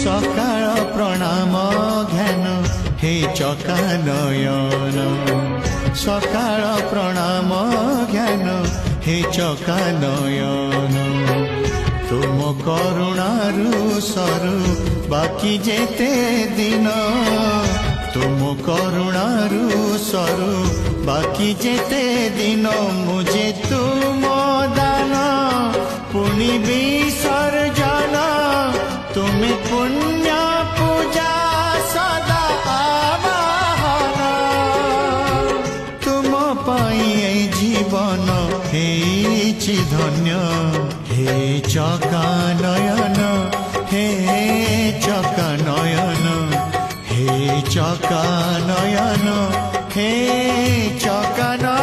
सकाळ प्रणाम ध्यान हे चका नयन सकाळ प्रणाम ध्यान हे चका नयन तुम करुणारु सरु बाकी जेते दिन तुम करुणारु सरु बाकी जेते दिन मुझे तुम दान पुनि विसर्जन तुम्हें पुण्य पूजा सदा आवाहन तुम पाई जीवन हेछि धन्य हे चका नयन हे चका नयन हे चका नयन हे चका नयन।